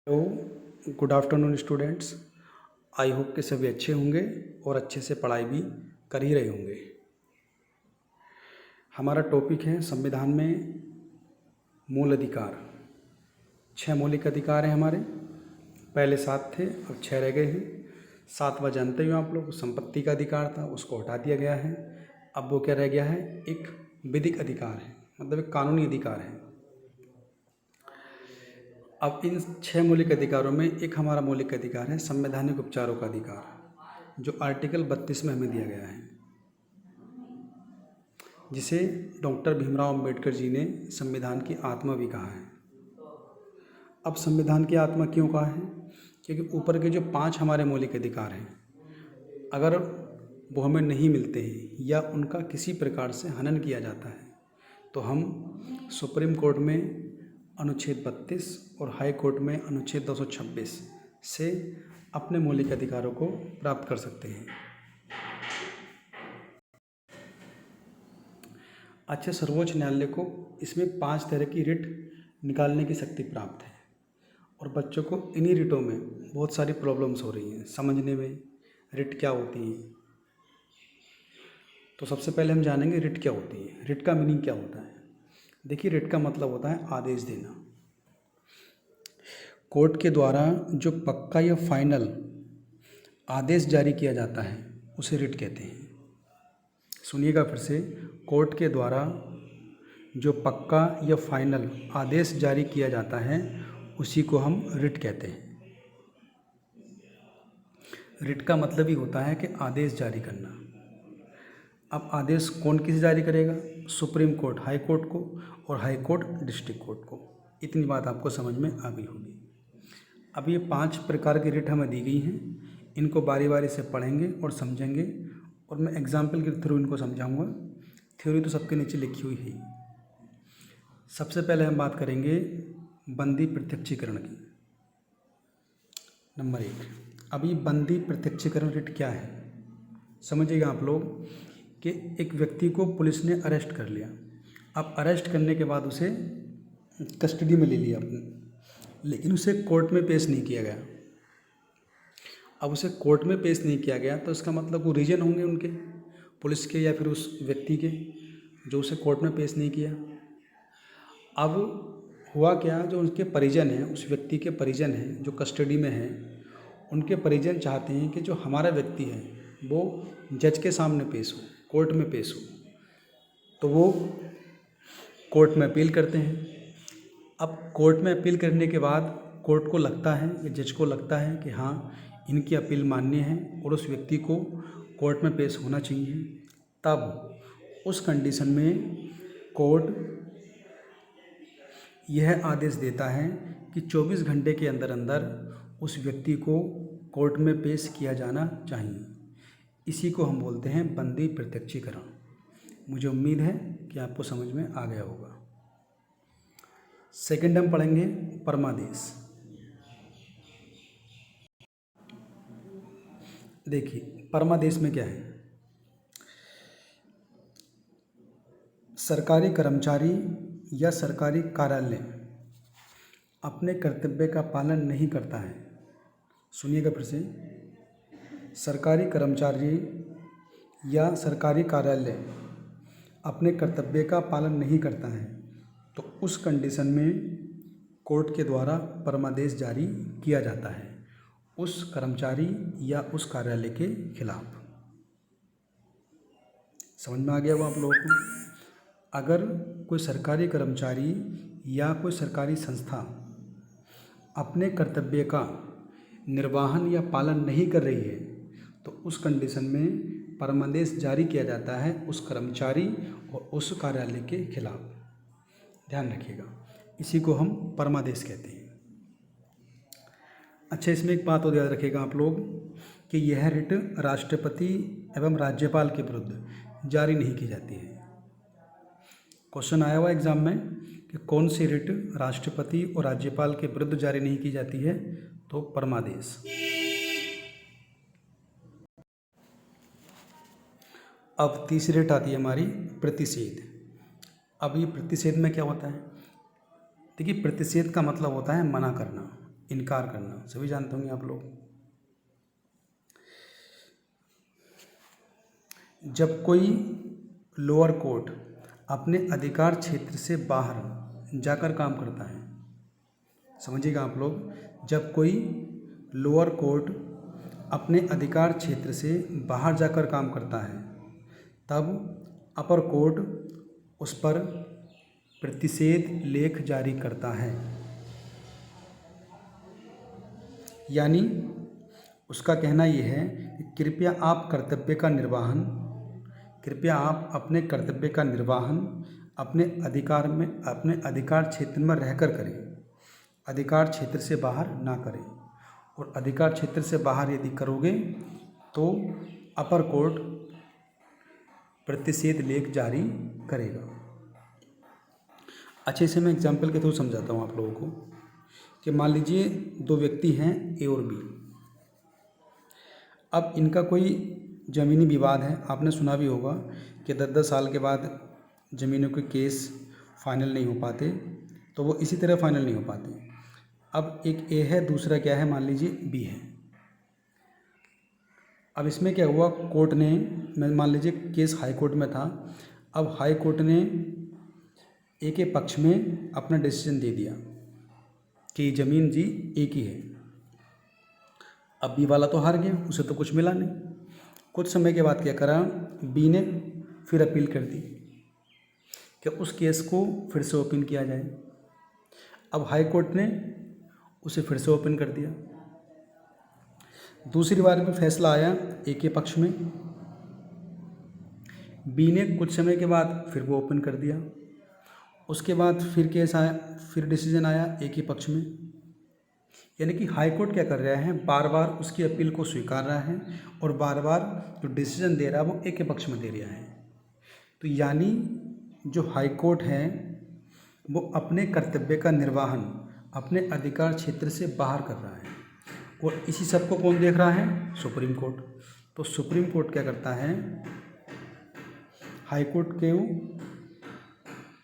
Hello, good afternoon students. I hope कि सभी अच्छे होंगे और अच्छे से पढ़ाई भी कर ही रहे होंगे। हमारा टॉपिक है संविधान में मूल अधिकार। 6 मौलिक अधिकार हैं हमारे। पहले 7 थे, अब 6 रह गए हैं। 7वां जानते हो आप लोग, संपत्ति का अधिकार था, उसको हटा दिया गया है। अब वो क्या रह गया है? एक विधिक अधिकार है, मतलब एक कानूनी अधिकार है। अब इन 6 मौलिक अधिकारों में एक हमारा मौलिक अधिकार है संवैधानिक उपचारों का अधिकार, जो आर्टिकल 32 में हमें दिया गया है, जिसे डॉक्टर भीमराव अंबेडकर जी ने संविधान की आत्मा भी कहा है। अब संविधान की आत्मा क्यों कहा है? क्योंकि ऊपर के जो 5 हमारे मौलिक अधिकार हैं, अगर वो हमें नहीं मिलते हैं या उनका किसी प्रकार से हनन किया जाता है, तो हम सुप्रीम कोर्ट में अनुच्छेद 32 और हाई कोर्ट में अनुच्छेद 226 से अपने मौलिक अधिकारों को प्राप्त कर सकते हैं। अच्छा, सर्वोच्च न्यायालय को इसमें 5 तरह की रिट निकालने की शक्ति प्राप्त है, और बच्चों को इन्हीं रिटों में बहुत सारी प्रॉब्लम्स हो रही हैं समझने में, रिट क्या होती हैं। तो सबसे पहले हम जानेंगे रिट क्या होती है, रिट का मीनिंग क्या होता है। देखिए, रिट का मतलब होता है आदेश देना। कोर्ट के द्वारा जो पक्का या फाइनल आदेश जारी किया जाता है उसे रिट कहते हैं। सुनिएगा फिर से, कोर्ट के द्वारा जो पक्का या फाइनल आदेश जारी किया जाता है उसी को हम रिट कहते हैं। रिट का मतलब ही होता है कि आदेश जारी करना। अब आदेश कौन किसे जारी करेगा? सुप्रीम कोर्ट हाई कोर्ट को, और हाई कोर्ट डिस्ट्रिक्ट कोर्ट को। इतनी बात आपको समझ में आ गई होगी। अब ये 5 प्रकार की रिट हमें दी गई हैं, इनको बारी बारी से पढ़ेंगे और समझेंगे, और मैं एग्जाम्पल के थ्रू इनको समझाऊंगा। थ्योरी तो सबके नीचे लिखी हुई है। सबसे पहले हम बात करेंगे बंदी प्रत्यक्षीकरण की। नंबर 1, अभी बंदी प्रत्यक्षीकरण रिट क्या है समझिएगा आप लोग, कि एक व्यक्ति को पुलिस ने अरेस्ट कर लिया। अब अरेस्ट करने के बाद उसे कस्टडी में ले लिया अपने, लेकिन उसे कोर्ट में पेश नहीं किया गया। अब उसे कोर्ट में पेश नहीं किया गया तो इसका मतलब वो रीजन होंगे उनके, पुलिस के या फिर उस व्यक्ति के, जो उसे कोर्ट में पेश नहीं किया। अब हुआ क्या, जो उनके परिजन हैं, उस व्यक्ति के परिजन हैं जो कस्टडी में हैं, उनके परिजन चाहते हैं कि जो हमारा व्यक्ति है वो जज के सामने पेश हो, कोर्ट में पेश हो। तो वो कोर्ट में अपील करते हैं। अब कोर्ट में अपील करने के बाद कोर्ट को लगता है या जज को लगता है कि हाँ, इनकी अपील मान्य है और उस व्यक्ति को कोर्ट में पेश होना चाहिए, तब उस कंडीशन में कोर्ट यह आदेश देता है कि 24 घंटे के अंदर अंदर उस व्यक्ति को कोर्ट में पेश किया जाना चाहिए। इसी को हम बोलते हैं बंदी प्रत्यक्षीकरण। मुझे उम्मीद है कि आपको समझ में आ गया होगा। सेकंड हम पढ़ेंगे परमादेश। देखिए, परमादेश में क्या है? सरकारी कर्मचारी या सरकारी कार्यालय अपने कर्तव्य का पालन नहीं करता है। सुनिएगा फिर से, सरकारी कर्मचारी या सरकारी कार्यालय अपने कर्तव्य का पालन नहीं करता है, तो उस कंडीशन में कोर्ट के द्वारा परमादेश जारी किया जाता है उस कर्मचारी या उस कार्यालय के खिलाफ। समझ में आ गया वो आप लोगों को? अगर कोई सरकारी कर्मचारी या कोई सरकारी संस्था अपने कर्तव्य का निर्वहन या पालन नहीं कर रही है, तो उस कंडीशन में परमादेश जारी किया जाता है उस कर्मचारी और उस कार्यालय के खिलाफ। ध्यान रखिएगा, इसी को हम परमादेश कहते हैं। अच्छा, इसमें एक बात और याद रखिएगा आप लोग, कि यह रिट राष्ट्रपति एवं राज्यपाल के विरुद्ध जारी नहीं की जाती है। क्वेश्चन आया हुआ एग्जाम में कि कौन सी रिट राष्ट्रपति और राज्यपाल के विरुद्ध जारी नहीं की जाती है, तो परमादेश। अब तीसरी रिट आती है हमारी प्रतिषेध। अब ये प्रतिषेध में क्या होता है? देखिए, प्रतिषेध का मतलब होता है मना करना। इनकार करना, सभी जानते होंगे आप लोग। जब कोई लोअर कोर्ट अपने अधिकार क्षेत्र से बाहर जाकर काम करता है, समझिएगा आप लोग, जब कोई लोअर कोर्ट अपने अधिकार क्षेत्र से बाहर जाकर काम करता है तब अपर कोर्ट उस पर प्रतिषेध लेख जारी करता है। यानी उसका कहना ये है कि कृपया आप अपने कर्तव्य का निर्वहन अपने अधिकार क्षेत्र में रहकर करें, अधिकार क्षेत्र से बाहर ना करें। और अधिकार क्षेत्र से बाहर यदि करोगे तो अपर कोर्ट प्रतिषेध लेख जारी करेगा। अच्छे से मैं एग्जाम्पल के थ्रू समझाता हूँ आप लोगों को कि मान लीजिए दो व्यक्ति हैं ए और बी। अब इनका कोई ज़मीनी विवाद है। आपने सुना भी होगा कि 10-10 साल के बाद ज़मीनों के केस फाइनल नहीं हो पाते, तो वो इसी तरह फाइनल नहीं हो पाते। अब एक ए है, दूसरा क्या है, मान लीजिए बी है। अब इसमें क्या हुआ, कोर्ट ने, मान लीजिए केस हाई कोर्ट में था, अब हाई कोर्ट ने ए के पक्ष में अपना डिसीजन दे दिया कि ज़मीन जी ए की है। अब बी वाला तो हार गया, उसे तो कुछ मिला नहीं। कुछ समय के बाद क्या करा, बी ने फिर अपील कर दी कि उस केस को फिर से ओपन किया जाए। अब हाई कोर्ट ने उसे फिर से ओपन कर दिया। दूसरी बार भी फैसला आया ए के पक्ष में, बी ने कुछ समय के बाद फिर वो ओपन कर दिया। उसके बाद फिर केस आया, फिर डिसीजन आया ए के पक्ष में। यानी कि हाई कोर्ट क्या कर रहा है, बार बार उसकी अपील को स्वीकार रहा है और बार बार जो डिसीजन दे रहा है वो ए के पक्ष में दे रहा है। तो यानी जो हाई कोर्ट है वो अपने कर्तव्य का निर्वहन अपने अधिकार क्षेत्र से बाहर कर रहा है। और इसी सब को कौन देख रहा है, सुप्रीम कोर्ट। तो सुप्रीम कोर्ट क्या करता है, हाई कोर्ट के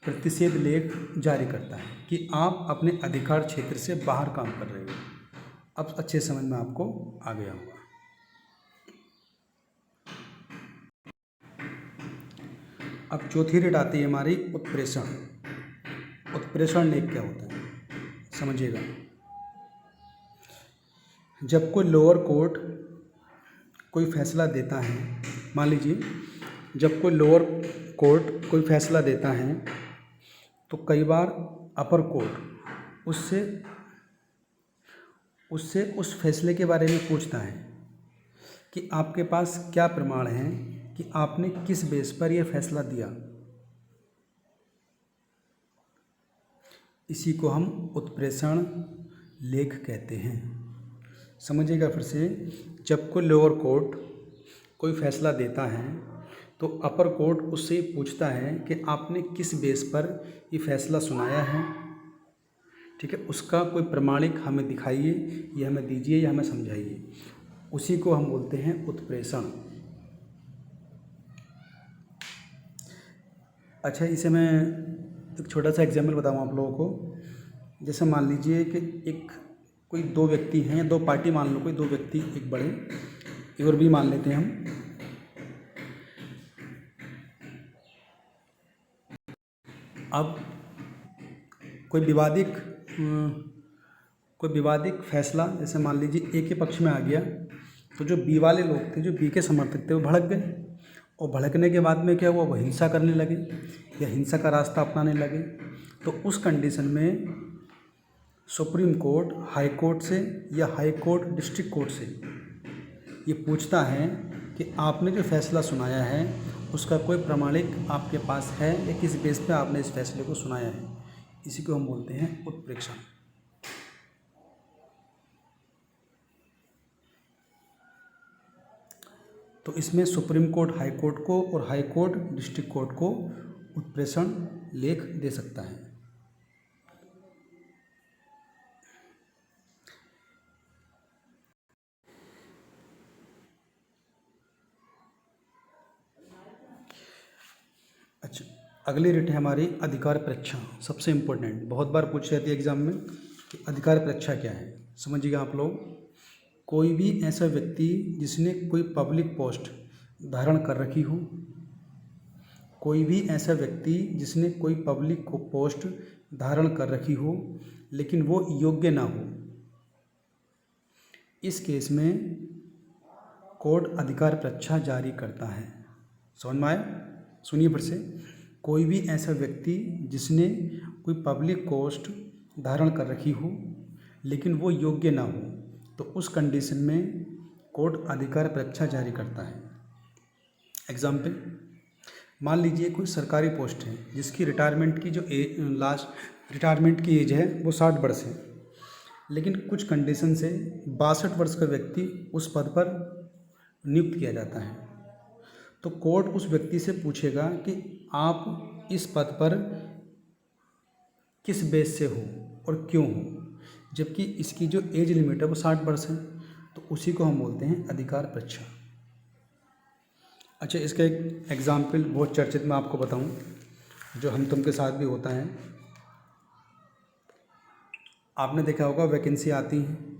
प्रतिषेध लेख जारी करता है कि आप अपने अधिकार क्षेत्र से बाहर काम कर रहे हो। अब अच्छे समझ में आपको आ गया होगा। अब चौथी रेट आती है हमारी उत्प्रेषण। उत्प्रेषण लेख क्या होता है, समझिएगा। जब कोई लोअर कोर्ट कोई फैसला देता है, मान लीजिए जब कोई लोअर कोर्ट कोई फैसला देता है तो कई बार अपर कोर्ट उससे उस फैसले के बारे में पूछता है कि आपके पास क्या प्रमाण है कि आपने किस बेस पर यह फैसला दिया। इसी को हम उत्प्रेषण लेख कहते हैं। समझिएगा फिर से, जब कोई लोअर कोर्ट कोई फैसला देता है तो अपर कोर्ट उससे पूछता है कि आपने किस बेस पर ये फैसला सुनाया है, ठीक है, उसका कोई प्रमाणिक हमें दिखाइए, ये हमें दीजिए या हमें समझाइए। उसी को हम बोलते हैं उत्प्रेषण। अच्छा, इसे मैं एक छोटा सा एग्जाम्पल बताऊँ आप लोगों को। जैसे मान लीजिए कि कोई दो व्यक्ति हैं, दो पार्टी मान लो, कोई दो व्यक्ति, एक बड़े ए और बी मान लेते हैं हम। अब कोई विवादित फैसला जैसे मान लीजिए ए के पक्ष में आ गया, तो जो बी वाले लोग थे, जो बी के समर्थक थे, वो भड़क गए। और भड़कने के बाद में क्या हुआ, वो हिंसा करने लगे या हिंसा का रास्ता अपनाने लगे। तो उस कंडीशन में सुप्रीम कोर्ट हाई कोर्ट से या हाई कोर्ट डिस्ट्रिक्ट कोर्ट से ये पूछता है कि आपने जो फैसला सुनाया है उसका कोई प्रमाणिक आपके पास है या किस बेस पे आपने इस फैसले को सुनाया है। इसी को हम बोलते हैं उत्प्रेषण। तो इसमें सुप्रीम कोर्ट हाई कोर्ट को और हाई कोर्ट डिस्ट्रिक्ट कोर्ट को उत्प्रेषण लेख दे सकता है। अच्छा, अगली रेट है हमारी अधिकार परीक्षा। सबसे इम्पोर्टेंट, बहुत बार पूछ जाती है एग्जाम में कि अधिकार परीक्षा क्या है। समझिएगा आप लोग। कोई भी ऐसा व्यक्ति जिसने कोई पब्लिक पोस्ट धारण कर रखी हो, कोई भी ऐसा व्यक्ति जिसने कोई पब्लिक को पोस्ट धारण कर रखी हो लेकिन वो योग्य ना हो, इस केस में कोर्ट अधिकार परीक्षा जारी करता है। समझ में आया? सुनिए फिर से। कोई भी ऐसा व्यक्ति जिसने कोई पब्लिक पोस्ट धारण कर रखी हो लेकिन वो योग्य ना हो, तो उस कंडीशन में कोर्ट अधिकार परीक्षा जारी करता है। एग्जाम्पल, मान लीजिए कोई सरकारी पोस्ट है जिसकी रिटायरमेंट की जो लास्ट रिटायरमेंट की एज है वो 60 वर्ष है, लेकिन कुछ कंडीशन से 62 वर्ष का व्यक्ति उस पद पर नियुक्त किया जाता है। तो कोर्ट उस व्यक्ति से पूछेगा कि आप इस पद पर किस बेस से हो और क्यों हो, जबकि इसकी जो एज लिमिट है वो 60 वर्ष है। तो उसी को हम बोलते हैं अधिकार परीक्षा। अच्छा, इसका एक एग्जाम्पल बहुत चर्चित मैं आपको बताऊं, जो हम तुम के साथ भी होता है। आपने देखा होगा वैकेंसी आती है